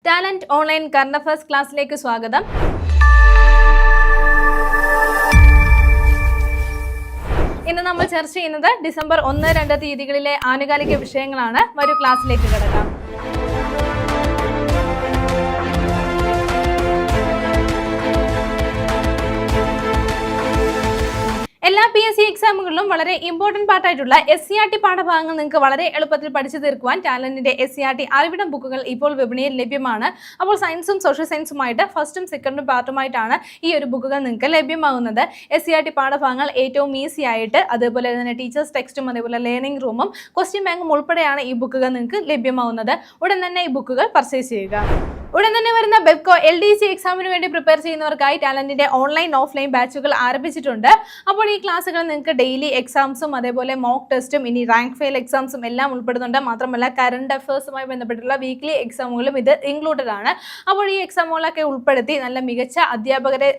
Talent online current affairs ക്ലാസ്സിലേക്ക് സ്വാഗതം. ഇന്ന് നമ്മൾ ചർച്ച ചെയ്യുന്നത് ഡിസംബർ 1-2 തീയതികളിലെ ആനുകാലിക വിഷയങ്ങളാണ്. വരൂ ക്ലാസ്സിലേക്ക് കിടക്കാം. എല്ലാ PSC എക്സാമുകളിലും വളരെ ഇമ്പോർട്ടന്റ് പാർട്ടായിട്ടുള്ള SCERT പാഠഭാഗങ്ങൾ നിങ്ങൾക്ക് വളരെ എളുപ്പത്തിൽ പഠിച്ചു തീർക്കുവാൻ ടാലന്റിന്റെ SCERT അറിവിടം ബുക്കുകൾ ഇപ്പോൾ വിപണിയിൽ ലഭ്യമാണ്. അപ്പോൾ സയൻസും സോഷ്യൽ സയൻസുമായിട്ട് ഫസ്റ്റും സെക്കൻഡും പാർട്ടുമായിട്ടാണ് ഈ ഒരു ബുക്കുകൾ നിങ്ങൾക്ക് ലഭ്യമാകുന്നത്. SCERT പാഠഭാഗങ്ങൾ ഏറ്റവും ഈസി ആയിട്ട്, അതുപോലെ തന്നെ ടീച്ചേഴ്സ് ടെക്സ്റ്റും അതേപോലെ ലേണിംഗ് റൂമും ക്വസ്റ്റ്യൻ ബാങ്കും ഉൾപ്പെടെയാണ് ഈ ബുക്കുകൾ നിങ്ങൾക്ക് ലഭ്യമാകുന്നത്. ഉടൻ തന്നെ ഈ ബുക്കുകൾ പർച്ചേസ് ചെയ്യുക. ഉടൻ തന്നെ വരുന്ന ബെബ്കോ LDC എക്സാമിന് വേണ്ടി പ്രിപ്പയർ ചെയ്യുന്നവർക്കായി ടാലന്റിന്റെ ഓൺലൈൻ ഓഫ്ലൈൻ ബാച്ചുകൾ ആരംഭിച്ചിട്ടുണ്ട്. അപ്പോൾ ഈ ക്ലാസ്സുകൾ നിങ്ങൾക്ക് ഡെയിലി എക്സാംസും അതേപോലെ മോക്ക് ടെസ്റ്റും ഇനി റാങ്ക് ഫെയിൽ എക്സാംസും എല്ലാം ഉൾപ്പെടുന്നുണ്ട്. മാത്രമല്ല കറണ്ട് അഫയേഴ്സുമായി ബന്ധപ്പെട്ടുള്ള വീക്ക്ലി എക്സാമുകളും ഇത് ഇൻക്ലൂഡഡ് ആണ്. അപ്പോൾ ഈ എക്സാമുകളൊക്കെ ഉൾപ്പെടുത്തി നല്ല മികച്ച അധ്യാപകരെ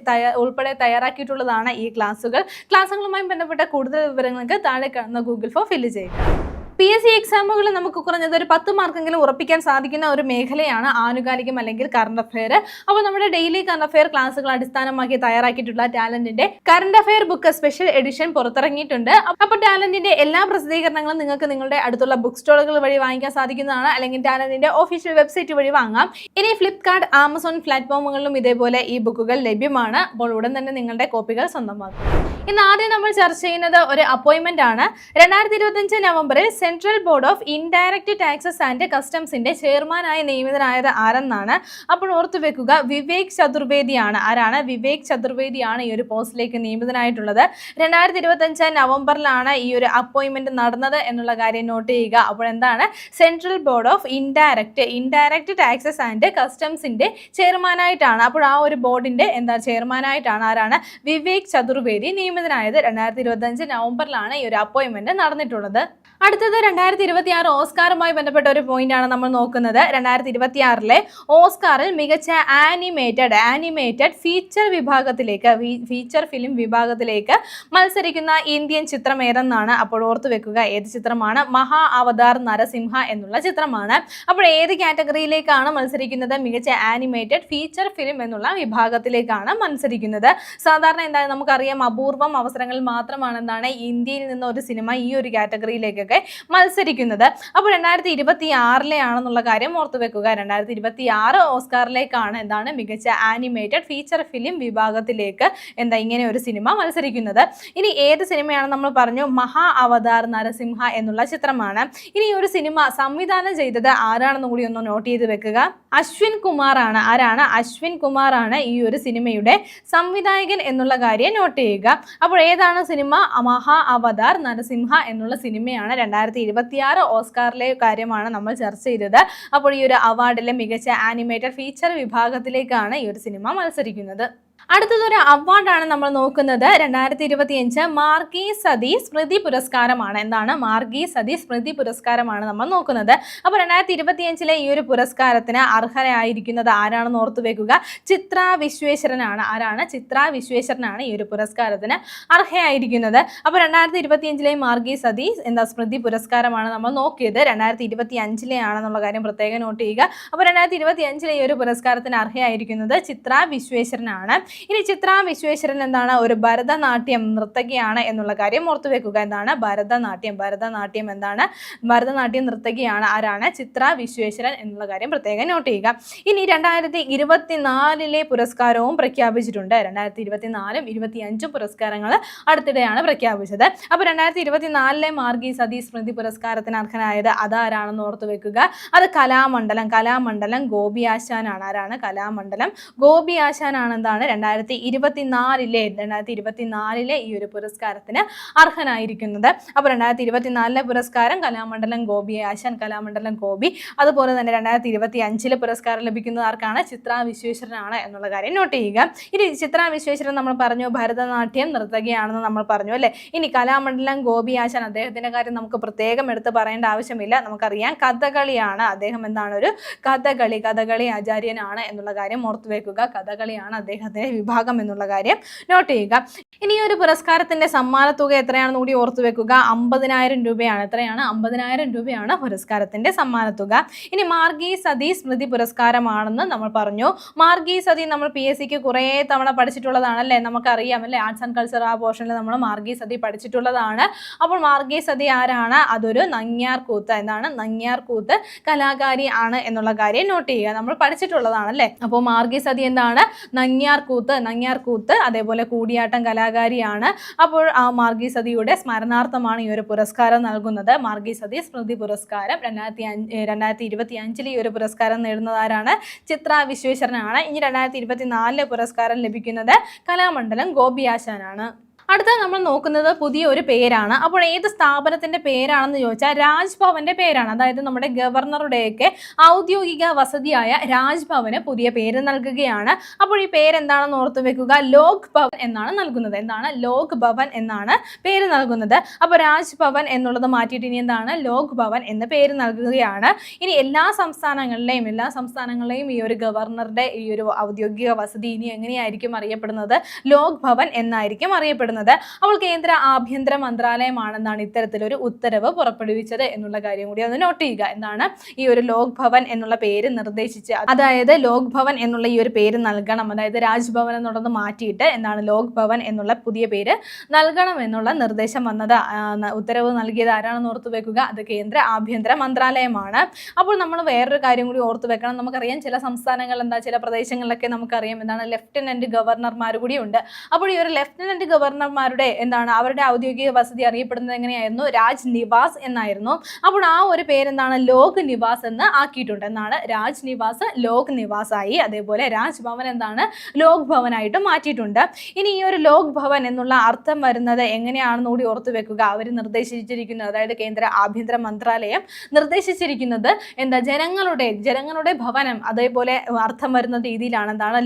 ഉൾപ്പെടെ തയ്യാറാക്കിയിട്ടുള്ളതാണ് ഈ ക്ലാസ്സുകൾ. ക്ലാസ്സുകളുമായി ബന്ധപ്പെട്ട കൂടുതൽ വിവരങ്ങൾക്ക് താഴെ കാണുന്ന ഗൂഗിൾ ഫോം ഫില്ല് ചെയ്യുക. PSC എക്സാമുകൾ നമുക്ക് കുറഞ്ഞത് ഒരു 10 മാർക്കെങ്കിലും ഉറപ്പിക്കാൻ സാധിക്കുന്ന ഒരു മേഖലയാണ് ആനുകാലികം അല്ലെങ്കിൽ കറണ്ട് അഫെയർ. അപ്പോൾ നമ്മുടെ ഡെയിലി കറണ്ട് അഫെയർ ക്ലാസ്സുകൾ അടിസ്ഥാനമാക്കി തയ്യാറാക്കിയിട്ടുള്ള ടാലന്റിന്റെ current affair book special edition പുറത്തിറങ്ങിയിട്ടുണ്ട്. അപ്പോൾ ടാലന്റിന്റെ എല്ലാ പ്രസിദ്ധീകരണങ്ങളും നിങ്ങൾക്ക് നിങ്ങളുടെ അടുത്തുള്ള ബുക്ക് സ്റ്റോളുകൾ വഴി വാങ്ങിക്കാൻ സാധിക്കുന്നതാണ്, അല്ലെങ്കിൽ ടാലന്റിന്റെ ഒഫീഷ്യൽ വെബ്സൈറ്റ് വഴി വാങ്ങാം. ഇനി ഫ്ലിപ്കാർട്ട്, ആമസോൺ പ്ലാറ്റ്ഫോമുകളിലും ഇതേപോലെ ഈ ബുക്കുകൾ ലഭ്യമാണ്. അപ്പോൾ ഉടൻ തന്നെ നിങ്ങളുടെ കോപ്പികൾ സ്വന്തമാക്കും. ഇന്ന് ആദ്യം നമ്മൾ ചർച്ച ചെയ്യുന്നത് ഒരു അപ്പോയിന്റ്മെന്റ് ആണ്. 2025 നവംബറിൽ central board of indirect taxes and കസ്റ്റംസിന്റെ ചെയർമാനായി നിയമിതനായത് ആരെന്നാണ്. അപ്പോൾ ഓർത്തു വെക്കുക, വിവേക് ചതുർവേദിയാണ്. ആരാണ്? വിവേക് ചതുർവേദിയാണ് ഈ ഒരു പോസ്റ്റിലേക്ക് നിയമിതനായിട്ടുള്ളത്. 2025 നവംബറിലാണ് ഈ ഒരു അപ്പോയിന്റ്മെന്റ് നടന്നത് എന്നുള്ള കാര്യം നോട്ട് ചെയ്യുക. അപ്പോൾ എന്താണ്? Central board of indirect taxes and കസ്റ്റംസിന്റെ ചെയർമാനായിട്ടാണ്. അപ്പോൾ ആ ഒരു ബോർഡിന്റെ ചെയർമാനായിട്ടാണ് ആരാണ്? വിവേക് ചതുർവേദി നിയമിതനായത്. 2025 നവംബറിലാണ് ഈ ഒരു അപ്പോയിന്റ്മെന്റ് നടന്നിട്ടുള്ളത്. അടുത്തത് 2026 ഓസ്കാറുമായി ബന്ധപ്പെട്ട ഒരു പോയിന്റ് ആണ് നമ്മൾ നോക്കുന്നത്. 2026 ഓസ്കാറിൽ മികച്ച ആനിമേറ്റഡ് ഫീച്ചർ ഫിലിം വിഭാഗത്തിലേക്ക് മത്സരിക്കുന്ന ഇന്ത്യൻ ചിത്രം ഏതെന്നാണ്. അപ്പോൾ ഓർത്തു വെക്കുക, ഏത് ചിത്രമാണ്? മഹാ അവതാർ നരസിംഹ എന്നുള്ള ചിത്രമാണ്. അപ്പോൾ ഏത് കാറ്റഗറിയിലേക്കാണ് മത്സരിക്കുന്നത്? മികച്ച ആനിമേറ്റഡ് ഫീച്ചർ ഫിലിം എന്നുള്ള വിഭാഗത്തിലേക്കാണ് മത്സരിക്കുന്നത്. സാധാരണ എന്താണ് നമുക്കറിയാം, അപൂർവം അവസരങ്ങളിൽ മാത്രമാണ് എന്താണ് ഇന്ത്യയിൽ നിന്ന് ഒരു സിനിമ ഈ ഒരു കാറ്റഗറിയിലേക്ക് മത്സരിക്കുന്നത്. അപ്പോൾ 2026 ആണെന്നുള്ള കാര്യം ഓർത്തു വെക്കുക. 2026 ഓസ്കാറിലേക്കാണ് എന്താണ് മികച്ച ആനിമേറ്റഡ് ഫീച്ചർ ഫിലിം വിഭാഗത്തിലേക്ക് ഇങ്ങനെ ഒരു സിനിമ മത്സരിക്കുന്നത്. ഇനി ഏത് സിനിമയാണ്? നമ്മൾ പറഞ്ഞു മഹാ അവതാർ നരസിംഹ എന്നുള്ള ചിത്രമാണ്. ഇനി ഒരു സിനിമ സംവിധാനം ചെയ്തത് ആരാണെന്ന് കൂടി ഒന്ന് നോട്ട് ചെയ്ത് വെക്കുക. അശ്വിൻ കുമാർ ആണ്. ആരാണ്? അശ്വിൻ കുമാർ ആണ് ഈ ഒരു സിനിമയുടെ സംവിധായകൻ എന്നുള്ള കാര്യം നോട്ട് ചെയ്യുക. അപ്പോൾ ഏതാണ് സിനിമ? മഹാ അവതാർ നരസിംഹ എന്നുള്ള സിനിമയാണ്. 2026 ഓസ്കാറിലെ കാര്യമാണ് നമ്മൾ ചർച്ച ചെയ്തത്. അപ്പോൾ ഈ ഒരു അവാർഡിലെ മികച്ച ആനിമേറ്റഡ് ഫീച്ചർ വിഭാഗത്തിലേക്കാണ് ഈ ഒരു സിനിമ മത്സരിക്കുന്നത്. അടുത്തതൊരു അവാർഡാണ് നമ്മൾ നോക്കുന്നത്. 2025 മാർഗി സതി സ്മൃതി പുരസ്കാരമാണ്. എന്താണ്? മാർഗി സതി സ്മൃതി പുരസ്കാരമാണ് നമ്മൾ നോക്കുന്നത്. അപ്പോൾ 2025 ഈ ഒരു പുരസ്കാരത്തിന് അർഹരായിരിക്കുന്നത് ആരാണെന്ന് ഓർത്തു വെക്കുക. ചിത്ര വിശ്വേശ്വരനാണ്. ആരാണ്? ചിത്ര വിശ്വേശ്വരനാണ് ഈ ഒരു പുരസ്കാരത്തിന് അർഹയായിരിക്കുന്നത്. അപ്പോൾ 2025 മാർഗി സതി സ്മൃതി പുരസ്കാരമാണ് നമ്മൾ നോക്കിയത്. 2025 ആണെന്നുള്ള കാര്യം പ്രത്യേകം നോട്ട് ചെയ്യുക. അപ്പോൾ 2025 ഈ ഒരു പുരസ്കാരത്തിന് അർഹയായിരിക്കുന്നത് ചിത്ര വിശ്വേശ്വരനാണ്. ഇനി ചിത്ര വിശ്വേശ്വരൻ എന്താണ്? ഒരു ഭരതനാട്യം നർത്തകിയാണ് എന്നുള്ള കാര്യം ഓർത്തു വെക്കുക. എന്താണ്? ഭരതനാട്യം എന്താണ്? ഭരതനാട്യം നർത്തകിയാണ്. ആരാണ്? ചിത്ര വിശ്വേശ്വരൻ എന്നുള്ള കാര്യം പ്രത്യേകം നോട്ട് ചെയ്യുക. ഇനി 2024 പുരസ്കാരവും പ്രഖ്യാപിച്ചിട്ടുണ്ട്. 2024 25 പുരസ്കാരങ്ങൾ അടുത്തിടെയാണ് പ്രഖ്യാപിച്ചത്. അപ്പോൾ 2024 മാർഗി സതി സ്മൃതി പുരസ്കാരത്തിന് അർഹനായത് അതാരാണെന്ന് ഓർത്തു വെക്കുക. അത് കലാമണ്ഡലം ഗോപി ആശാനാണ്. ആരാണ്? കലാമണ്ഡലം ഗോപി ആശാനാണ്. എന്താണ്? 2024 ഈ ഒരു പുരസ്കാരത്തിന് അർഹനായിരിക്കുന്നത്. അപ്പോൾ 2024 പുരസ്കാരം കലാമണ്ഡലം ഗോപി ആശാൻ, കലാമണ്ഡലം ഗോപി. അതുപോലെ തന്നെ 2025 പുരസ്കാരം ലഭിക്കുന്നത് ആർക്കാണ്? ചിത്ര വിശ്വേശ്വരനാണ് എന്നുള്ള കാര്യം നോട്ട് ചെയ്യുക. ഇനി ചിത്ര വിശ്വേശ്വരൻ നമ്മൾ പറഞ്ഞു ഭരതനാട്യം നർത്തകിയാണെന്ന് നമ്മൾ പറഞ്ഞു അല്ലേ. ഇനി കലാമണ്ഡലം ഗോപി ആശാൻ, അദ്ദേഹത്തിന്റെ കാര്യം നമുക്ക് പ്രത്യേകം എടുത്ത് പറയേണ്ട ആവശ്യമില്ല. നമുക്കറിയാം കഥകളിയാണ് അദ്ദേഹം. എന്താണ്? ഒരു കഥകളി ആചാര്യനാണ് എന്നുള്ള കാര്യം ഓർത്തു വെക്കുക. കഥകളിയാണ് അദ്ദേഹത്തിന്റെ വിഭാഗം എന്നുള്ള കാര്യം നോട്ട് ചെയ്യുക. ഇനി ഈ ഒരു പുരസ്കാരത്തിന്റെ സമ്മാന തുക എത്രയാണെന്ന് കൂടി ഓർത്തു വെക്കുക. 50,000 രൂപയാണ്. എത്രയാണ്? 50,000 രൂപയാണ് പുരസ്കാരത്തിന്റെ സമ്മാന തുക. ഇനി മാർഗി സതി സ്മൃതി പുരസ്കാരമാണെന്ന് നമ്മൾ പറഞ്ഞു. മാർഗി സതി നമ്മൾ PSCക്ക് കുറേ തവണ പഠിച്ചിട്ടുള്ളതാണ് അല്ലേ? നമുക്കറിയാം അല്ലേ? ആർട്സ് ആൻഡ് കൾച്ചർ ആ പോർഷനിൽ നമ്മൾ മാർഗി സതി പഠിച്ചിട്ടുള്ളതാണ്. അപ്പോൾ മാർഗി സതി ആരാണ്? അതൊരു നങ്ങ്യാർ കൂത്ത്. എന്താണ്? നങ്ങ്യാർ കൂത്ത് കലാകാരി ആണ് എന്നുള്ള കാര്യം നോട്ട് ചെയ്യുക. നമ്മൾ പഠിച്ചിട്ടുള്ളതാണ് അല്ലേ? അപ്പോൾ മാർഗി സതി എന്താണ്? നങ്ങ്യാർ കൂത്ത് അതേപോലെ കൂടിയാട്ടം കലാകാരിയാണ്. അപ്പോൾ ആ മാർഗി സതിയുടെ സ്മരണാർത്ഥമാണ് ഈ ഒരു പുരസ്കാരം നൽകുന്നത്. മാർഗി സതി സ്മൃതി പുരസ്കാരം 2025 ഈ ഒരു പുരസ്കാരം നേടുന്നതാരാണ്? ചിത്ര വിശ്വേശ്വരനാണ്. ഇനി 2024 പുരസ്കാരം ലഭിക്കുന്നത് കലാമണ്ഡലം ഗോപിയാശാനാണ്. അടുത്ത നമ്മൾ നോക്കുന്നത് പുതിയ ഒരു പേരാണ്. അപ്പോൾ ഏത് സ്ഥാപനത്തിന്റെ പേരാണെന്ന് ചോദിച്ചാൽ രാജ്ഭവന്റെ പേരാണ്. അതായത് നമ്മുടെ ഗവർണറുടെയൊക്കെ ഔദ്യോഗിക വസതിയായ രാജ്ഭവന് പുതിയ പേര് നൽകുകയാണ്. അപ്പോൾ ഈ പേരെന്താണെന്ന് ഓർത്തു വെക്കുക. ലോക് ഭവൻ എന്നാണ് നൽകുന്നത്. എന്താണ്? ലോക് ഭവൻ എന്നാണ് പേര് നൽകുന്നത്. അപ്പോൾ രാജ്ഭവൻ എന്നുള്ളത് മാറ്റിയിട്ട് ഇനി എന്താണ്? ലോക് ഭവൻ എന്ന പേര് നൽകുകയാണ്. ഇനി എല്ലാ സംസ്ഥാനങ്ങളിലെയും ഈ ഒരു ഗവർണറുടെ ഈ ഒരു ഔദ്യോഗിക വസതി ഇനി എങ്ങനെയായിരിക്കും അറിയപ്പെടുന്നത്? ലോക് ഭവൻ എന്നായിരിക്കും അറിയപ്പെടുന്നത്. അപ്പോൾ കേന്ദ്ര ആഭ്യന്തര മന്ത്രാലയമാണെന്നാണ് ഇത്തരത്തിലൊരു ഉത്തരവ് പുറപ്പെടുവിച്ചത് എന്നുള്ള കാര്യം കൂടി ഒന്ന് നോട്ട് ചെയ്യുക. എന്താണ്? ഈ ഒരു ലോക് ഭവൻ എന്നുള്ള പേര് നിർദ്ദേശിച്ച്, അതായത് ലോക് ഭവൻ എന്നുള്ള ഈ ഒരു പേര് നൽകണം, അതായത് രാജ്ഭവൻ എന്നുള്ളത് മാറ്റിയിട്ട് എന്താണ് ലോക് ഭവൻ എന്നുള്ള പുതിയ പേര് നൽകണം എന്നുള്ള നിർദ്ദേശം വന്നത്, ഉത്തരവ് നൽകിയത് ആരാണെന്ന് ഓർത്തു വെക്കുക. അത് കേന്ദ്ര ആഭ്യന്തര മന്ത്രാലയമാണ്. അപ്പോൾ നമ്മൾ വേറൊരു കാര്യം കൂടി ഓർത്തു വെക്കണം. നമുക്കറിയാം ചില സംസ്ഥാനങ്ങൾ ചില പ്രദേശങ്ങളിലൊക്കെ നമുക്കറിയാം എന്താണ് ലഫ്റ്റനന്റ് ഗവർണർമാർ കൂടിയുണ്ട്. അപ്പോൾ ഈ ഒരു ലഫ്റ്റനന്റ് ഗവർണർമാരുടെ അവരുടെ ഔദ്യോഗിക വസതി അറിയപ്പെടുന്നത് എങ്ങനെയായിരുന്നു? രാജ് നിവാസ് എന്നായിരുന്നു. അപ്പോൾ ആ ഒരു പേരെന്താണ്? ലോക് നിവാസ് എന്ന് ആക്കിയിട്ടുണ്ട്. എന്നാണ്? രാജ് നിവാസ് ലോക് നിവാസ് ആയി. അതേപോലെ രാജ്ഭവൻ എന്താണ്? ലോക് ഭവനായിട്ട് മാറ്റിയിട്ടുണ്ട്. ഇനി ഈ ഒരു ലോക് ഭവൻ എന്നുള്ള അർത്ഥം വരുന്നത് എങ്ങനെയാണെന്ന് കൂടി ഓർത്തു വെക്കുക. അവർ നിർദ്ദേശിച്ചിരിക്കുന്നത്, അതായത് കേന്ദ്ര ആഭ്യന്തര മന്ത്രാലയം നിർദ്ദേശിച്ചിരിക്കുന്നത് എന്താ? ജനങ്ങളുടെ ഭവനം, അതേപോലെ അർത്ഥം വരുന്ന രീതിയിലാണ്. എന്താണ്?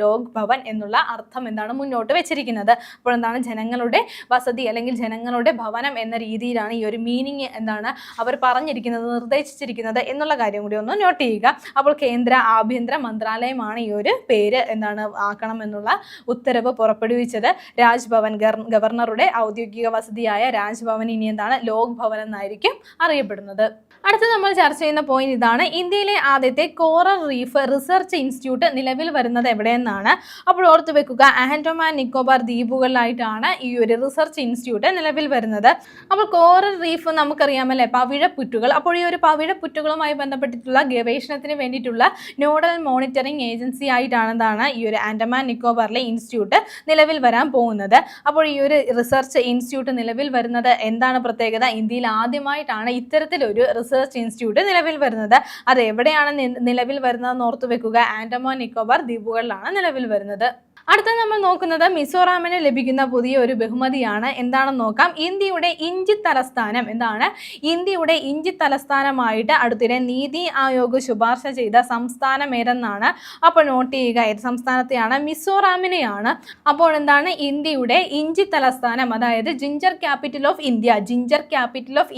ലോക് ഭവൻ എന്നുള്ള അർത്ഥം എന്താണ് മുന്നോട്ട് വെച്ചിരിക്കുന്നത്. അപ്പോൾ എന്താണ്? ജനങ്ങളുടെ വസതി അല്ലെങ്കിൽ ജനങ്ങളുടെ ഭവനം എന്ന രീതിയിലാണ് ഈ ഒരു മീനിങ് എന്താണ് അവർ പറഞ്ഞിരിക്കുന്നത്, നിർദ്ദേശിച്ചിരിക്കുന്നത് എന്നുള്ള കാര്യം കൂടി ഒന്ന് നോട്ട് ചെയ്യുക. അപ്പോൾ കേന്ദ്ര ആഭ്യന്തര മന്ത്രാലയമാണ് ഈ ഒരു പേര് എന്താണ് ആക്കണം എന്നുള്ള ഉത്തരവ് പുറപ്പെടുവിച്ചത്. രാജ്ഭവൻ, ഗവർണറുടെ ഔദ്യോഗിക വസതിയായ രാജ്ഭവൻ ഇനി എന്താണ്? ലോക് ഭവൻ എന്നായിരിക്കും അറിയപ്പെടുന്നത്. അടുത്ത നമ്മൾ ചർച്ച ചെയ്യുന്ന പോയിന്റ് ഇതാണ്. ഇന്ത്യയിലെ ആദ്യത്തെ കോറൽ റീഫ് റിസർച്ച് ഇൻസ്റ്റിറ്റ്യൂട്ട് നിലവിൽ വരുന്നത് എവിടെയെന്നാണ്. അപ്പോൾ ഓർത്തു വെക്കുക, ആൻഡമാൻ നിക്കോബാർ ദ്വീപുകളിലായിട്ടാണ് ഈ ഒരു റിസർച്ച് ഇൻസ്റ്റിറ്റ്യൂട്ട് നിലവിൽ വരുന്നത്. അപ്പോൾ കോറൽ റീഫ് നമുക്കറിയാമല്ലേ, പവിഴപ്പുറ്റുകൾ. അപ്പോൾ ഈ ഒരു പവിഴപ്പുറ്റുകളുമായി ബന്ധപ്പെട്ടിട്ടുള്ള ഗവേഷണത്തിന് വേണ്ടിയിട്ടുള്ള നോഡൽ മോണിറ്ററിംഗ് ഏജൻസി ആയിട്ടാണ് എന്താണ് ഈ ഒരു ആൻഡമാൻ നിക്കോബാറിലെ ഇൻസ്റ്റിറ്റ്യൂട്ട് നിലവിൽ വരാൻ പോകുന്നത്. അപ്പോൾ ഈ ഒരു റിസർച്ച് ഇൻസ്റ്റിറ്റ്യൂട്ട് നിലവിൽ വരുന്നത് എന്താണ് പ്രത്യേകത? ഇന്ത്യയിൽ ആദ്യമായിട്ടാണ് ഇത്തരത്തിലൊരു റിസർച്ച് ഇൻസ്റ്റിറ്റ്യൂട്ട് നിലവിൽ വരുന്നത്. അത് എവിടെയാണ് നിലവിൽ വരുന്നതെന്ന് ഓർത്തു വെക്കുക. ആൻഡമാൻ നിക്കോബാർ ദ്വീപുകളിലാണ് നിലവിൽ വരുന്നത്. അടുത്ത നമ്മൾ നോക്കുന്നത് മിസോറാമിന് ലഭിക്കുന്ന പുതിയ ഒരു ബഹുമതിയാണ്. എന്താണെന്ന് നോക്കാം. ഇന്ത്യയുടെ ഇഞ്ചി തലസ്ഥാനം. എന്താണ്? ഇന്ത്യയുടെ ഇഞ്ചി തലസ്ഥാനമായിട്ട് അടുത്തിടെ നീതി ആയോഗ് ശുപാർശ ചെയ്ത സംസ്ഥാനം ഏതെന്നാണ്. അപ്പോൾ നോട്ട് ചെയ്യുക, ഏത് സംസ്ഥാനത്തെയാണ്? മിസോറാമിനെയാണ്. അപ്പോൾ എന്താണ്? ഇന്ത്യയുടെ ഇഞ്ചി തലസ്ഥാനം, അതായത് ജിഞ്ചർ ക്യാപിറ്റൽ ഓഫ്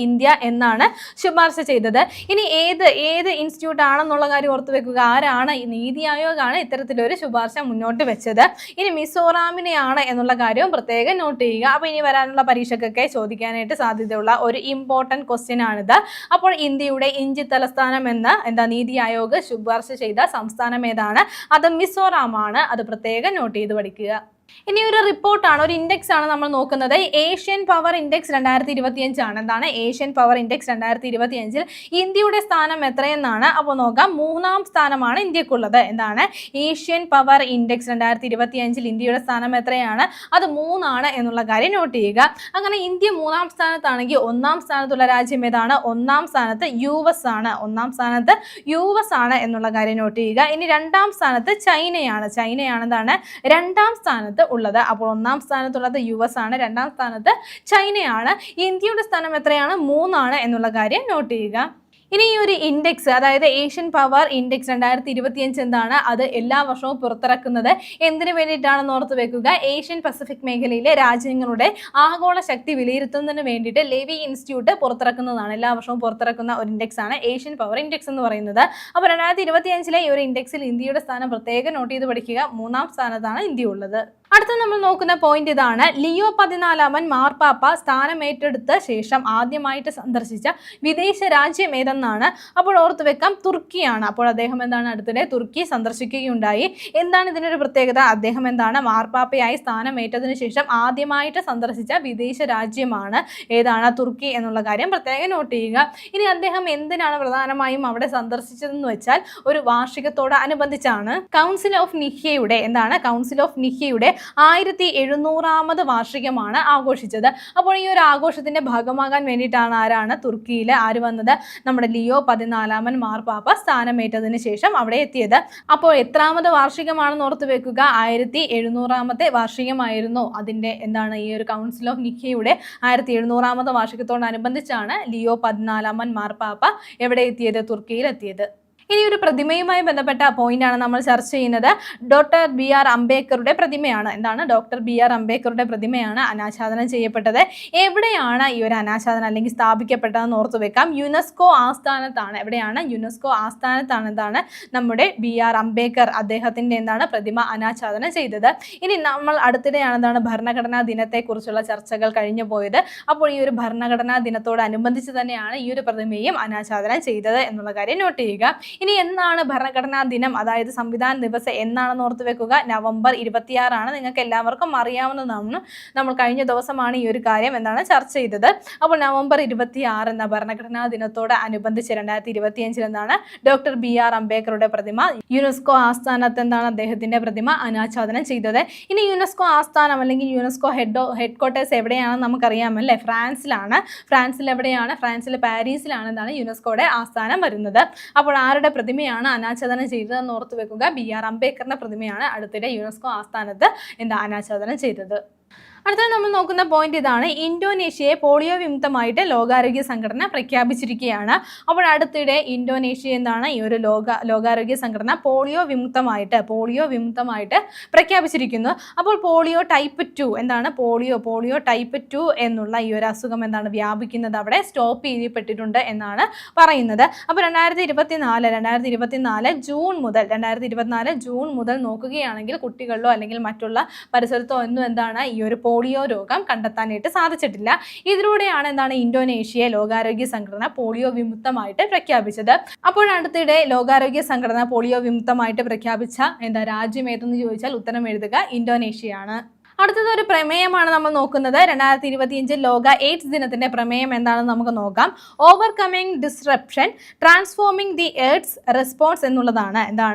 ഇന്ത്യ എന്നാണ് ശുപാർശ ചെയ്തത്. ഇനി ഏത് ഇൻസ്റ്റിറ്റ്യൂട്ട് ആണെന്നുള്ള കാര്യം ഓർത്തു വെക്കുക. ആരാണ്? നീതി ആയോഗാണ് ഇത്തരത്തിലൊരു ശുപാർശ മുന്നോട്ട് വെച്ചത്. ഇനി മിസോറാമിനെയാണ് എന്നുള്ള കാര്യം പ്രത്യേകം നോട്ട് ചെയ്യുക. അപ്പോൾ ഇനി വരാനുള്ള പരീക്ഷയ്ക്കൊക്കെ ചോദിക്കാനായിട്ട് സാധ്യതയുള്ള ഒരു ഇമ്പോർട്ടൻറ്റ് ക്വസ്റ്റ്യൻ ആണിത്. അപ്പോൾ ഇന്ത്യയുടെ ഇഞ്ചി തലസ്ഥാനം എന്ന നീതി ആയോഗ് ശുപാർശ ചെയ്ത സംസ്ഥാനം ഏതാണ്? അത് മിസോറാമാണ്. അത് പ്രത്യേകം നോട്ട് ചെയ്ത് പഠിക്കുക. ഇനി ഒരു റിപ്പോർട്ടാണ്, ഒരു ഇൻഡെക്സ് ആണ് നമ്മൾ നോക്കുന്നത്. ഏഷ്യൻ പവർ ഇൻഡെക്സ് 2025 ആണ്. എന്താണ്? ഏഷ്യൻ പവർ ഇൻഡെക്സ് 2025 ഇന്ത്യയുടെ സ്ഥാനം എത്രയെന്നാണ്. അപ്പോൾ നോക്കാം, 3ാം സ്ഥാനമാണ് ഇന്ത്യക്കുള്ളത്. എന്താണ്? ഏഷ്യൻ പവർ ഇൻഡെക്സ് 2025 ഇന്ത്യയുടെ സ്ഥാനം എത്രയാണ്? അത് 3 ആണ് എന്നുള്ള കാര്യം നോട്ട് ചെയ്യുക. അങ്ങനെ ഇന്ത്യ 3ാം സ്ഥാനത്താണെങ്കിൽ 1ാം സ്ഥാനത്തുള്ള രാജ്യം ഏതാണ്? 1ാം സ്ഥാനത്ത് US ആണ്. 1ാം സ്ഥാനത്ത് US ആണ് എന്നുള്ള കാര്യം നോട്ട് ചെയ്യുക. ഇനി 2ാം സ്ഥാനത്ത് ചൈനയാണ്. എന്താണ്? 2ാം സ്ഥാനത്ത് ഉള്ളത്. അപ്പോൾ 1ാം സ്ഥാനത്തുള്ളത് US ആണ്, 2ാം സ്ഥാനത്ത് ചൈനയാണ്. ഇന്ത്യയുടെ സ്ഥാനം എത്രയാണ്? 3 ആണ് എന്നുള്ള കാര്യം നോട്ട് ചെയ്യുക. ഇനി ഈ ഒരു ഇൻഡെക്സ്, അതായത് ഏഷ്യൻ പവർ ഇൻഡെക്സ് 2025 എന്താണ്, അത് എല്ലാ വർഷവും പുറത്തിറക്കുന്നത് എന്തിനു വേണ്ടിയിട്ടാണെന്ന് ഓർത്ത് വെക്കുക. ഏഷ്യൻ പസഫിക് മേഖലയിലെ രാജ്യങ്ങളുടെ ആഗോള ശക്തി വിലയിരുത്തുന്നതിന് വേണ്ടിയിട്ട് ലെവി ഇൻസ്റ്റിറ്റ്യൂട്ട് പുറത്തിറക്കുന്നതാണ്. എല്ലാ വർഷവും പുറത്തിറക്കുന്ന ഒരു ഇൻഡെക്സ് ആണ് ഏഷ്യൻ പവർ ഇൻഡെക്സ് എന്ന് പറയുന്നത്. അപ്പോൾ 2025 ഈ ഒരു ഇൻഡെക്സിൽ ഇന്ത്യയുടെ സ്ഥാനം പ്രത്യേകം നോട്ട് ചെയ്ത് പഠിക്കുക. 3-ാം സ്ഥാനത്താണ് ഇന്ത്യ ഉള്ളത്. അടുത്ത നമ്മൾ നോക്കുന്ന പോയിന്റ് ഇതാണ്. ലിയോ 14 മാർപ്പാപ്പ സ്ഥാനമേറ്റെടുത്ത ശേഷം ആദ്യമായിട്ട് സന്ദർശിച്ച വിദേശ രാജ്യം ഏതെന്നാണ്. അപ്പോൾ ഓർത്ത് വെക്കാം, തുർക്കിയാണ്. അപ്പോൾ അദ്ദേഹം എന്താണ്, അടുത്തിടെ തുർക്കി സന്ദർശിക്കുകയുണ്ടായി. എന്താണ് ഇതിനൊരു പ്രത്യേകത? അദ്ദേഹം എന്താണ്, മാർപ്പാപ്പയായി സ്ഥാനമേറ്റതിനു ശേഷം ആദ്യമായിട്ട് സന്ദർശിച്ച വിദേശ രാജ്യമാണ് ഏതാണ്, തുർക്കി എന്നുള്ള കാര്യം പ്രത്യേകം നോട്ട് ചെയ്യുക. ഇനി അദ്ദേഹം എന്തിനാണ് പ്രധാനമായും അവിടെ സന്ദർശിച്ചതെന്ന് വെച്ചാൽ ഒരു വാർഷികത്തോട് അനുബന്ധിച്ചാണ്. കൗൺസിൽ ഓഫ് നിഹ്യയുടെ 1700ാമത് വാർഷികമാണ് ആഘോഷിച്ചത്. അപ്പോൾ ഈ ഒരു ആഘോഷത്തിന്റെ ഭാഗമാകാൻ വേണ്ടിയിട്ടാണ് തുർക്കിയിൽ വന്നത്, നമ്മുടെ ലിയോ 14 മാർപ്പാപ്പ സ്ഥാനമേറ്റതിന് ശേഷം അവിടെ എത്തിയത്. അപ്പോൾ എത്രാമത് വാർഷികമാണെന്ന് ഓർത്ത് വെക്കുക, 1700ാമത്തെ വാർഷികമായിരുന്നു അതിന്റെ ഈ ഒരു കൗൺസിൽ ഓഫ് നിഹ്യയുടെ 1700ാമത് വാർഷികത്തോടനുബന്ധിച്ചാണ് ലിയോ 14 മാർപ്പാപ്പ എവിടെ എത്തിയത്, തുർക്കിയിൽ എത്തിയത്. ഇനി ഒരു പ്രതിമയുമായി ബന്ധപ്പെട്ട പോയിന്റാണ് നമ്മൾ ചർച്ച ചെയ്യുന്നത്. ഡോക്ടർ BR അംബേദ്കറുടെ പ്രതിമയാണ്. ഡോക്ടർ BR അംബേദ്കറുടെ പ്രതിമയാണ് അനാച്ഛാദനം ചെയ്യപ്പെട്ടത്. എവിടെയാണ് ഈ ഒരു അനാച്ഛാദനം അല്ലെങ്കിൽ സ്ഥാപിക്കപ്പെട്ടതെന്ന് ഓർത്തു വെക്കാം. യുനെസ്കോ ആസ്ഥാനത്താണ്. എവിടെയാണ്? യുനെസ്കോ ആസ്ഥാനത്താണ് നമ്മുടെ BR അംബേദ്കർ അദ്ദേഹത്തിന്റെ പ്രതിമ അനാച്ഛാദനം ചെയ്തത്. ഇനി നമ്മൾ അടുത്തിടെയാണ് ഭരണഘടനാ ദിനത്തെക്കുറിച്ചുള്ള ചർച്ചകൾ കഴിഞ്ഞു പോയത്. അപ്പോൾ ഈ ഒരു ഭരണഘടനാ ദിനത്തോടനുബന്ധിച്ച് തന്നെയാണ് ഈ ഒരു പ്രതിമയും അനാച്ഛാദനം ചെയ്തത് എന്നുള്ള കാര്യം നോട്ട് ചെയ്യുക. ഇനി എന്നാണ് ഭരണഘടനാ ദിനം, അതായത് സംവിധാന ദിവസം എന്നാണെന്ന് ഓർത്ത് വെക്കുക. നവംബർ 26 നിങ്ങൾക്ക് എല്ലാവർക്കും അറിയാവുന്നതാണ്. നമ്മൾ കഴിഞ്ഞ ദിവസമാണ് ഈ ഒരു കാര്യം ചർച്ച ചെയ്തത്. അപ്പോൾ നവംബർ 26 എന്ന ഭരണഘടനാ ദിനത്തോട് അനുബന്ധിച്ച് 2025 ഡോക്ടർ BR അംബേദ്കറുടെ പ്രതിമ യുനെസ്കോ ആസ്ഥാനത്ത് അദ്ദേഹത്തിന്റെ പ്രതിമ അനാച്ഛാദനം ചെയ്തത്. ഇനി യുനെസ്കോ ആസ്ഥാനം അല്ലെങ്കിൽ യുനെസ്കോ ഹെഡ് ക്വാർട്ടേഴ്സ് എവിടെയാണെന്ന് നമുക്കറിയാമല്ലേ, ഫ്രാൻസിലാണ്. ഫ്രാൻസിൽ എവിടെയാണ്? ഫ്രാൻസിലെ പാരീസിലാണ് യുനെസ്കോയുടെ ആസ്ഥാനം വരുന്നത്. അപ്പോൾ ആരുടെ പ്രതിമയാണ് അനാച്ഛാദനം ചെയ്തതെന്ന് ഓർത്ത് വെക്കുക. BR അംബേദ്കറിന്റെ പ്രതിമയാണ് അടുത്തിടെ യുനെസ്കോ ആസ്ഥാനത്ത് അനാച്ഛാദനം ചെയ്തത്. അടുത്തത് നമ്മൾ നോക്കുന്ന പോയിന്റ് ഇതാണ്. ഇന്തോനേഷ്യയെ പോളിയോ വിമുക്തമായിട്ട് ലോകാരോഗ്യ സംഘടന പ്രഖ്യാപിച്ചിരിക്കുകയാണ്. അപ്പോൾ അടുത്തിടെ ഇന്തോനേഷ്യ ഈ ഒരു ലോകാരോഗ്യ സംഘടന പോളിയോ വിമുക്തമായിട്ട് പ്രഖ്യാപിച്ചിരിക്കുന്നു. അപ്പോൾ പോളിയോ ടൈപ്പ് 2 പോളിയോ ടൈപ്പ് 2 എന്നുള്ള ഈ ഒരു അസുഖം വ്യാപിക്കുന്നത് അവിടെ സ്റ്റോപ്പ് ചെയ്യപ്പെട്ടിട്ടുണ്ട് എന്നാണ് പറയുന്നത്. അപ്പോൾ 2024 ജൂൺ മുതൽ നോക്കുകയാണെങ്കിൽ കുട്ടികളിലോ അല്ലെങ്കിൽ മറ്റുള്ള പരിസരത്തോ ഒന്നും ഈ ഒരു പോളിയോ രോഗം കണ്ടെത്താനായിട്ട് സാധിച്ചിട്ടില്ല. ഇതിലൂടെയാണ് ഇന്തോനേഷ്യയെ ലോകാരോഗ്യ സംഘടന പോളിയോ വിമുക്തമായിട്ട് പ്രഖ്യാപിച്ചത്. അപ്പോൾ അടുത്തിടെ ലോകാരോഗ്യ സംഘടന പോളിയോ വിമുക്തമായിട്ട് പ്രഖ്യാപിച്ച രാജ്യം ഏതെന്ന് ചോദിച്ചാൽ ഉത്തരം എഴുതുക, ഇന്തോനേഷ്യയാണ്. അടുത്തത് ഒരു പ്രമേയമാണ് നമ്മൾ നോക്കുന്നത്. 2025 ലോക എയ്ഡ്സ് ദിനത്തിന്റെ പ്രമേയം എന്താണെന്ന് നമുക്ക് നോക്കാം. Overcoming disruption transforming the AIDS response എന്നുള്ളതാണ്.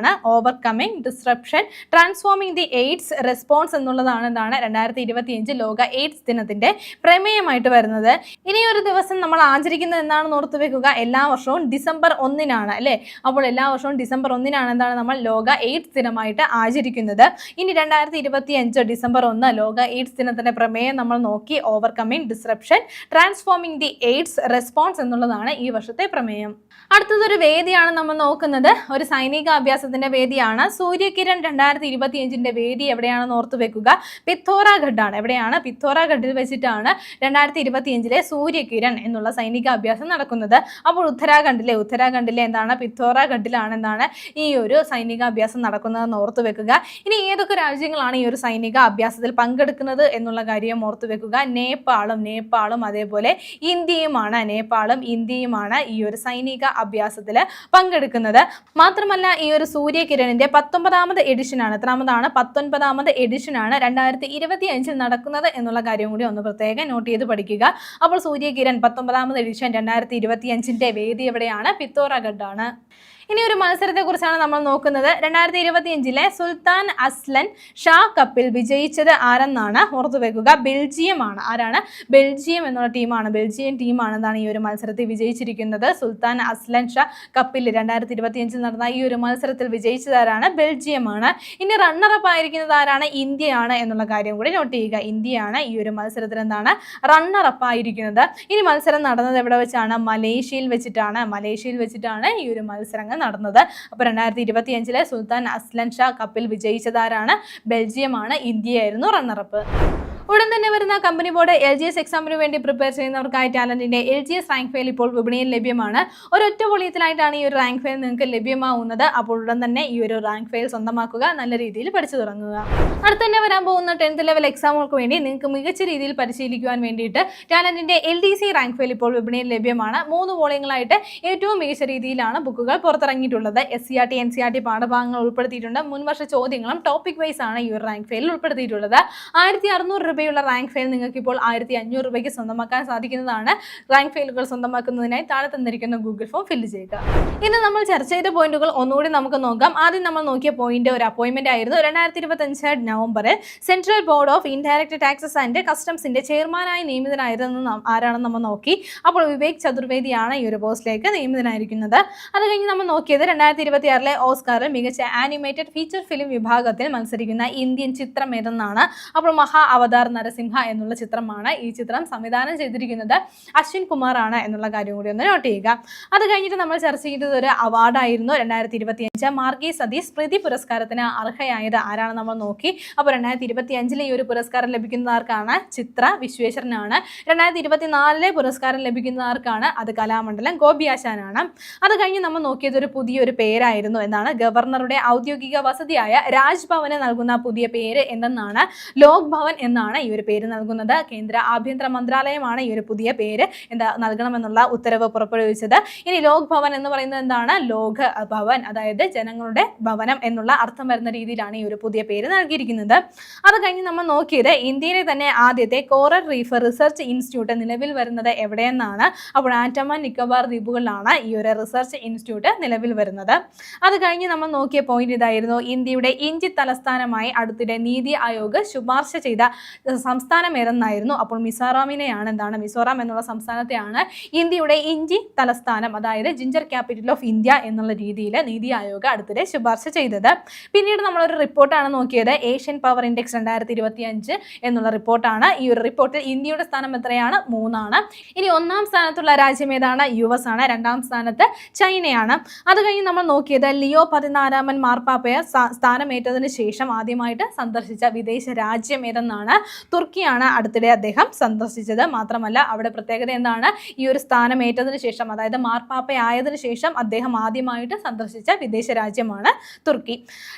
Overcoming disruption transforming the AIDS response എന്നുള്ളതാണ് 2025 ലോക എയ്ഡ്സ് ദിനത്തിന്റെ പ്രമേയമായിട്ട് വരുന്നത്. ഇനി ഒരു ദിവസം നമ്മൾ ആചരിക്കുന്നത് എന്താണെന്ന് ഓർത്ത് വെക്കുക. എല്ലാ വർഷവും ഡിസംബർ 1 അല്ലേ. അപ്പോൾ എല്ലാ വർഷവും ഡിസംബർ 1 നമ്മൾ ലോക എയ്ഡ്സ് ദിനമായിട്ട് ആചരിക്കുന്നത്. ഇനി 2025 ഡിസംബർ 1 ലോക എയ്ഡ്സ് ദിനത്തിന്റെ പ്രമേയം നമ്മൾ നോക്കി. Overcoming disruption transforming the AIDS response എന്നുള്ളതാണ് ഈ വർഷത്തെ പ്രമേയം. അടുത്തതൊരു വേദിയാണ് നമ്മൾ നോക്കുന്നത്. ഒരു സൈനിക അഭ്യാസത്തിന്റെ വേദിയാണ്. സൂര്യകിരൺ 2025 വേദി എവിടെയാണെന്ന് ഓർത്ത് വെക്കുക. പിത്തോറാഗഡാണ്. എവിടെയാണ്? പിത്തോറാഗഡിൽ വെച്ചിട്ടാണ് 2025 സൂര്യകിരൺ എന്നുള്ള സൈനിക അഭ്യാസം നടക്കുന്നത്. അപ്പോൾ ഉത്തരാഖണ്ഡിലെ പിത്തോറാഗഡിലാണ് ഈ ഒരു സൈനിക അഭ്യാസം നടക്കുന്നതെന്ന് ഓർത്ത് വെക്കുക. ഇനി ഏതൊക്കെ രാജ്യങ്ങളാണ് ഈ ഒരു സൈനിക അഭ്യാസത്തിൽ പങ്കെടുക്കുന്നത് എന്നുള്ള കാര്യം ഓർത്ത് വെക്കുക. നേപ്പാളും അതേപോലെ ഇന്ത്യയുമാണ് ഈ ഒരു സൈനിക അഭ്യാസത്തിൽ പങ്കെടുക്കുന്നത്. മാത്രമല്ല ഈ ഒരു സൂര്യകിരണിന്റെ 19ാമത് എഡിഷനാണ്. എത്രാമതാണ്? 19ാമത് എഡിഷനാണ് 2025 നടക്കുന്നത് എന്നുള്ള കാര്യം കൂടി ഒന്ന് പ്രത്യേകം നോട്ട് ചെയ്ത് പഠിക്കുക. അപ്പോൾ സൂര്യകിരൺ 19ാമത് എഡിഷൻ 2025 വേദി എവിടെയാണ്? പിത്തോറാഗഡ് ആണ്. ഇനി ഒരു മത്സരത്തെ കുറിച്ചാണ് നമ്മൾ നോക്കുന്നത്. 2025 സുൽത്താൻ അസ്ലൻ ഷാ കപ്പിൽ വിജയിച്ചത് ആരെന്നാണ്? ഓർത്തു വെക്കുക, ബെൽജിയം ആണ്. ആരാണ്? ബെൽജിയം എന്നുള്ള ടീമാണ്, ബെൽജിയം ടീമാണ് എന്താണ് ഈ ഒരു മത്സരത്തിൽ വിജയിച്ചിരിക്കുന്നത്. സുൽത്താൻ അസ്ലൻ ഷാ കപ്പിൽ 2025 നടന്ന ഈ ഒരു മത്സരത്തിൽ വിജയിച്ചതാരാണ്? ബെൽജിയമാണ്. ഇനി റണ്ണറപ്പ് ആയിരിക്കുന്നത് ആരാണ്? ഇന്ത്യയാണ് എന്നുള്ള കാര്യം കൂടി നോട്ട് ചെയ്യുക. ഇന്ത്യയാണ് ഈ ഒരു മത്സരത്തിൽ എന്താണ് റണ്ണറപ്പ് ആയിരിക്കുന്നത്. ഇനി മത്സരം നടന്നത് എവിടെ വെച്ചാണ്? മലേഷ്യയിൽ വെച്ചിട്ടാണ് ഈ ഒരു മത്സരങ്ങൾ നടന്നത്. അപ്പോൾ 2025 സുൽത്താൻ അസ്ലൻ ഷാ കപ്പിൽ വിജയിച്ചതാരാണ്? ബെൽജിയമാണ്. ഇന്ത്യയായിരുന്നു റണ്ണറപ്പ്. ഉടൻ തന്നെ വരുന്ന കമ്പനി ബോർഡ് LGS എക്സാമിന് വേണ്ടി പ്രിപ്പയർ ചെയ്യുന്നവർക്കായി ടാലന്റിന്റെ LGS റാങ്ക് ഫയൽ ഇപ്പോൾ വിപണിയിൽ ലഭ്യമാണ്. ഒരൊറ്റ പൊളിയത്തിലായിട്ടാണ് ഈ ഒരു റാങ്ക് ഫയൽ നിങ്ങൾക്ക് ലഭ്യമാവുന്നത്. അപ്പോൾ ഉടൻ തന്നെ ഈ ഒരു റാങ്ക് ഫയൽ സ്വന്തമാക്കുക, നല്ല രീതിയിൽ പഠിച്ചു തുടങ്ങുക. അടുത്ത തന്നെ വരാൻ പോകുന്ന 10th ലെവൽ എക്സാമുകൾക്ക് വേണ്ടി നിങ്ങൾക്ക് മികച്ച രീതിയിൽ പരിശീലിക്കുവാൻ വേണ്ടിയിട്ട് ടാലന്റിന്റെ LDC റാങ്ക് ഫയൽ ഇപ്പോൾ വിപണിയിൽ ലഭ്യമാണ്. 3 വോളിയങ്ങളായിട്ട് ഏറ്റവും മികച്ച രീതിയിലാണ് ബുക്കുകൾ പുറത്തിറങ്ങിയിട്ടുള്ളത്. SCRT NCRT പാഠഭാഗങ്ങൾ ഉൾപ്പെടുത്തിയിട്ടുണ്ട്. മുൻവർഷ ചോദ്യങ്ങളും ടോപ്പിക് വൈസ് ആണ് ഈ ഒരു റാങ്ക് ഫയലിൽ ഉൾപ്പെടുത്തിയിട്ടുള്ളത്. 1600 രൂപയുള്ള റാങ്ക് ഫയൽ നിങ്ങൾക്ക് ഇപ്പോൾ 1500 രൂപയ്ക്ക് സ്വന്തമാക്കാൻ സാധിക്കുന്നതാണ്. റാങ്ക് ഫയലുകൾ സ്വന്തമാക്കുന്നതിനായി താഴെ തന്നിരിക്കുന്ന ഗൂഗിൾ ഫോം ഫില്ല് ചെയ്യുക. ഇന്ന് നമ്മൾ ചർച്ച ചെയ്ത പോയിന്റുകൾ ഒന്നുകൂടി നമുക്ക് നോക്കാം. ആദ്യം നമ്മൾ നോക്കിയ പോയിന്റ് ഒരു അപ്പോയിന്റ്മെന്റ് ആയിരുന്നു. 2025 നവംബറിൽ central board of indirect taxes and കസ്റ്റംസിന്റെ ചെയർമാനായി നിയമിതനായിരുന്നു ആരാണെന്ന് നമ്മൾ നോക്കി. അപ്പോൾ വിവേക് ചതുർവേദിയാണ് ഈ ഒരു പോസ്റ്റിലേക്ക് നിയമിതനായിരിക്കുന്നത്. അത് കഴിഞ്ഞ് നമ്മൾ നോക്കിയത് 2026 ഓസ്കാറിൽ മികച്ച ആനിമേറ്റഡ് ഫീച്ചർ ഫിലിം വിഭാഗത്തിൽ മത്സരിക്കുന്ന ഇന്ത്യൻ ചിത്രം ഏതെന്നാണ്. അപ്പോൾ മഹാ അവതാർ നരസിംഹ എന്നുള്ള ചിത്രമാണ്. ഈ ചിത്രം സംവിധാനം ചെയ്തിരിക്കുന്നത് അശ്വിൻ കുമാർ ആണ് എന്നുള്ള കാര്യം കൂടി ഒന്ന് നോട്ട് ചെയ്യുക. അത് കഴിഞ്ഞിട്ട് നമ്മൾ ചർച്ച ചെയ്തത് ഒരു അവാർഡായിരുന്നു. 2025 മാർഗി സതീഷ് സ്മൃതി പുരസ്കാരത്തിന് അർഹയായത് ആരാണ് നമ്മൾ നോക്കി. അപ്പോൾ 2025 ഈ ഒരു പുരസ്കാരം ലഭിക്കുന്നവർക്കാണ് ചിത്ര വിശ്വേശ്വരനാണ്. 2024 പുരസ്കാരം ലഭിക്കുന്നവർക്കാണ് അത് കലാമണ്ഡലം ഗോപിയാശാനാണ്. അത് കഴിഞ്ഞ് നമ്മൾ നോക്കിയത് ഒരു പുതിയൊരു പേരായിരുന്നു. എന്നാണ് ഗവർണറുടെ ഔദ്യോഗിക വസതിയായ രാജ്ഭവന് നൽകുന്ന പുതിയ പേര് എന്തെന്നാണ്? ലോക് ഭവൻ എന്നാണ് ഈ ഒരു പേര് നൽകുന്നത്. കേന്ദ്ര ആഭ്യന്തര മന്ത്രാലയമാണ് ഈ ഒരു പുതിയ പേര് നൽകണമെന്നുള്ള ഉത്തരവ് പുറപ്പെടുവിച്ചത്. ഇനി ലോക് ഭവൻ എന്ന് പറയുന്നത് എന്താണ്? ലോക ഭവൻ, അതായത് ജനങ്ങളുടെ ഭവനം എന്നുള്ള അർത്ഥം വരുന്ന രീതിയിലാണ് ഈ ഒരു പുതിയ പേര് നൽകിയിരിക്കുന്നത്. അത് കഴിഞ്ഞ് നമ്മൾ നോക്കിയത് ഇന്ത്യയിലെ തന്നെ ആദ്യത്തെ കോറൽ റീഫ് റിസർച്ച് ഇൻസ്റ്റിറ്റ്യൂട്ട് നിലവിൽ വരുന്നത് എവിടെയെന്നാണ്. അപ്പോൾ ആൻഡമാൻ നിക്കോബാർ ദ്വീപുകളിലാണ് ഈ ഒരു റിസർച്ച് ഇൻസ്റ്റിറ്റ്യൂട്ട് നിലവിൽ വരുന്നത്. അത് കഴിഞ്ഞ് നമ്മൾ നോക്കിയ പോയിന്റ് ഇതായിരുന്നു. ഇന്ത്യയുടെ ഇഞ്ചി തലസ്ഥാനമായി അടുത്തിടെ നീതി ആയോഗ് ശുപാർശ ചെയ്ത സംസ്ഥാനം ഏതെന്നായിരുന്നു. അപ്പോൾ മിസോറാമിനെയാണ് മിസോറാം എന്നുള്ള സംസ്ഥാനത്തെയാണ് ഇന്ത്യയുടെ ഇഞ്ചി തലസ്ഥാനം, അതായത് ജിഞ്ചർ ക്യാപിറ്റൽ ഓഫ് ഇന്ത്യ എന്നുള്ള രീതിയിൽ നീതി ആയോഗ് അടുത്തിടെ ശുപാർശ ചെയ്തത്. പിന്നീട് നമ്മളൊരു റിപ്പോർട്ടാണ് നോക്കിയത്. ഏഷ്യൻ പവർ ഇൻഡെക്സ് 2025 എന്നുള്ള റിപ്പോർട്ടാണ്. ഈ ഒരു റിപ്പോർട്ടിൽ ഇന്ത്യയുടെ സ്ഥാനം എത്രയാണ്? 3 ഇനി 1ാം സ്ഥാനത്തുള്ള രാജ്യം ഏതാണ്? US ആണ്. 2ാം സ്ഥാനത്ത് ചൈനയാണ്. അത് കഴിഞ്ഞ് നമ്മൾ നോക്കിയത് ലിയോ 14 മാർപ്പാപ്പയെ സ്ഥാനമേറ്റതിന് ശേഷം ആദ്യമായിട്ട് സന്ദർശിച്ച വിദേശ രാജ്യം ഏതെന്നാണ്? തുർക്കിയാണ് അടുത്തിടെ അദ്ദേഹം സന്ദർശിച്ചത്. മാത്രമല്ല അവിടെ പ്രത്യേകത എന്താണ്? ഈ ഒരു സ്ഥാനമേറ്റതിന് ശേഷം, അതായത് മാർപ്പാപ്പയായതിനു ശേഷം അദ്ദേഹം ആദ്യമായിട്ട് സന്ദർശിച്ച വിദേശ രാജ്യമാണ് തുർക്കി.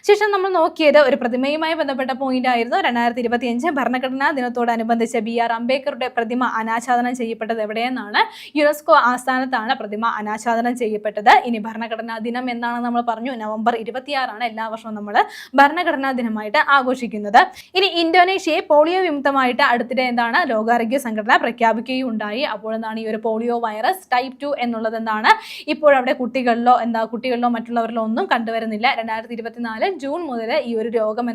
ശേഷം നമ്മൾ നോക്കിയത് ഒരു പ്രതിമയുമായി ബന്ധപ്പെട്ട പോയിന്റ് ആയിരുന്നു. 2025 ഭരണഘടനാ ദിനത്തോടനുബന്ധിച്ച് BR അംബേദ്കറുടെ പ്രതിമ അനാച്ഛാദനം ചെയ്യപ്പെട്ടത് എവിടെയെന്നാണ്? യുനെസ്കോ ആസ്ഥാനത്താണ് പ്രതിമ അനാച്ഛാദനം ചെയ്യപ്പെട്ടത്. ഇനി ഭരണഘടനാ ദിനം എന്നാണ് നമ്മൾ പറഞ്ഞു. നവംബർ 26 എല്ലാ വർഷവും നമ്മൾ ഭരണഘടനാ ദിനമായിട്ട് ആഘോഷിക്കുന്നത്. ഇനി ഇന്തോനേഷ്യയെ പോളിയോ വിമുക്തമായിട്ട് അടുത്തിടെ ലോകാരോഗ്യ സംഘടന പ്രഖ്യാപിക്കുകയുണ്ടായി. അപ്പോൾ എന്താണ് ഈ ഒരു പോളിയോ വൈറസ് ടൈപ്പ് 2 എന്നുള്ളത് ഇപ്പോഴവിടെ കുട്ടികളിലോ മറ്റുള്ളവരിലോ ഒന്നും കണ്ടുവരുന്നില്ല. 2024 ജൂൺ മുതൽ ഈ ഒരു രോഗം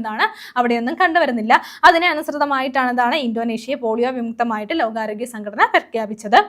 അവിടെയൊന്നും കണ്ടുവരുന്നില്ല. അതിനെ അനുസൃതമായിട്ടാണ് ഇന്തോനേഷ്യയെ പോളിയോ വിമുക്തമായിട്ട് ലോകാരോഗ്യ സംഘടന പ്രഖ്യാപിച്ചത്.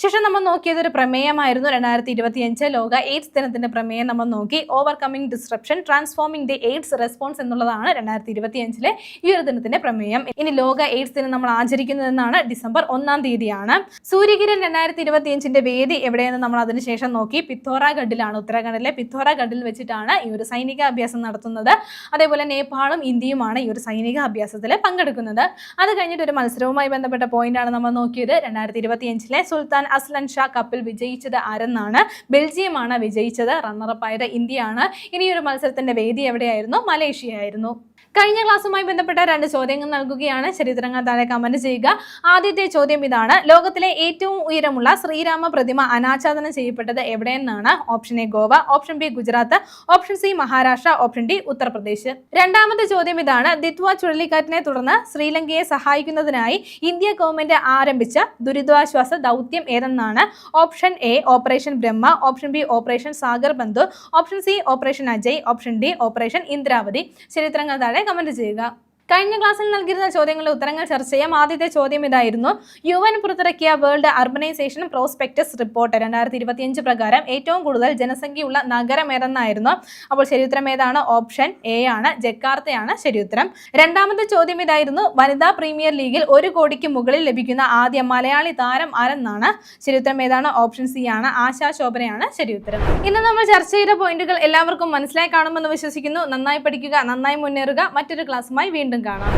ശേഷം നമ്മൾ നോക്കിയത് ഒരു പ്രമേയമായിരുന്നു. 2025 ലോക എയ്ഡ്സ് ദിനത്തിന്റെ പ്രമേയം നമ്മൾ നോക്കി. Overcoming disruption transforming the AIDS response എന്നുള്ളതാണ് 2025 ഈ ഒരു ദിനത്തിന്റെ പ്രമേയം. ഇനി ലോക എയ്ഡ്സ് ദിനം നമ്മൾ ആചരിക്കുന്നതെന്നാണ് ഡിസംബർ 1 തീയതിയാണ്. സൂര്യകിരൺ 2025 വേദി എവിടെയെന്ന് നമ്മൾ അതിനുശേഷം നോക്കി. പിത്തോറാഗഡിലാണ്, ഉത്തരാഖണ്ഡിലെ പിത്തോറാഗഡിൽ വെച്ചിട്ടാണ് ഈ ഒരു സൈനിക അഭ്യാസം നടത്തുന്നത്. അതേപോലെ നേപ്പാളും ഇന്ത്യയുമാണ് ഈ ഒരു സൈനിക അഭ്യാസത്തിൽ പങ്കെടുക്കുന്നത്. അത് കഴിഞ്ഞിട്ട് ഒരു മത്സരവുമായി ബന്ധപ്പെട്ട പോയിന്റാണ് നമ്മൾ നോക്കിയത്. 2025 സുൽത്താൻ അസ്ലൻ ഷാ കപ്പിൽ വിജയിച്ചത് ആരെന്നാണ്? ബെൽജിയമാണ് വിജയിച്ചത്. റണ്ണറപ്പായത് ഇന്ത്യയാണ്. ഇനി ഒരു മത്സരത്തിന്റെ വേദി എവിടെയായിരുന്നു? മലേഷ്യ ആയിരുന്നു. കഴിഞ്ഞ ക്ലാസ്സുമായി ബന്ധപ്പെട്ട 2 ചോദ്യങ്ങൾ നൽകുകയാണ്. ശരിയുത്തരങ്ങൾ താഴെ കമന്റ് ചെയ്യുക. ആദ്യത്തെ ചോദ്യം ഇതാണ്. ലോകത്തിലെ ഏറ്റവും ഉയരമുള്ള ശ്രീരാമ പ്രതിമ അനാച്ഛാദനം ചെയ്യപ്പെട്ടത് എവിടെയെന്നാണ്? Option A Goa, option B Gujarat, option C Maharashtra, option D Uttar Pradesh. രണ്ടാമത്തെ ചോദ്യം ഇതാണ്. ദിത്വ ചുഴലിക്കാറ്റിനെ തുടർന്ന് ശ്രീലങ്കയെ സഹായിക്കുന്നതിനായി ഇന്ത്യ ഗവൺമെന്റ് ആരംഭിച്ച ദുരിതാശ്വാസ ദൗത്യം ഏതെന്നാണ്? Option A operation Brahma, option B operation Sagar Bandhu, option C operation Ajay, option D operation Indravati. ശരി ഉത്തരങ്ങൾ താഴെ കമന്റ് ചെയ്യുക. കഴിഞ്ഞ ക്ലാസ്സിൽ നൽകിയിരുന്ന ചോദ്യങ്ങളുടെ ഉത്തരങ്ങൾ ചർച്ച ചെയ്യാം. ആദ്യത്തെ ചോദ്യം ഇതായിരുന്നു: UN പുറത്തിറക്കിയ വേൾഡ് അർബനൈസേഷൻ പ്രോസ്പെക്ടസ് റിപ്പോർട്ട് 2025 പ്രകാരം ഏറ്റവും കൂടുതൽ ജനസംഖ്യയുള്ള നഗരം ഏതെന്നായിരുന്നു? അപ്പോൾ ശരിയുത്തരം ഏതാണ്? ഓപ്ഷൻ എ ആണ്, ജക്കാർത്തയാണ് ശരിയുത്തരം. രണ്ടാമത്തെ ചോദ്യം ഇതായിരുന്നു: വനിതാ പ്രീമിയർ ലീഗിൽ 1 കോടിക്ക് മുകളിൽ ലഭിക്കുന്ന ആദ്യ മലയാളി താരം ആരെന്നാണ്? ശരിയുത്തരം ഏതാണ്? ഓപ്ഷൻ സി ആണ്, ആശാ ശോഭനയാണ് ശരിയുത്തരം. ഇന്ന് നമ്മൾ ചർച്ച ചെയ്ത പോയിന്റുകൾ എല്ലാവർക്കും മനസ്സിലായി കാണുമെന്ന് വിശ്വസിക്കുന്നു. നന്നായി പഠിക്കുക, നന്നായി മുന്നേറുക. മറ്റൊരു ക്ലാസ്സുമായി വീണ്ടും കാണാം.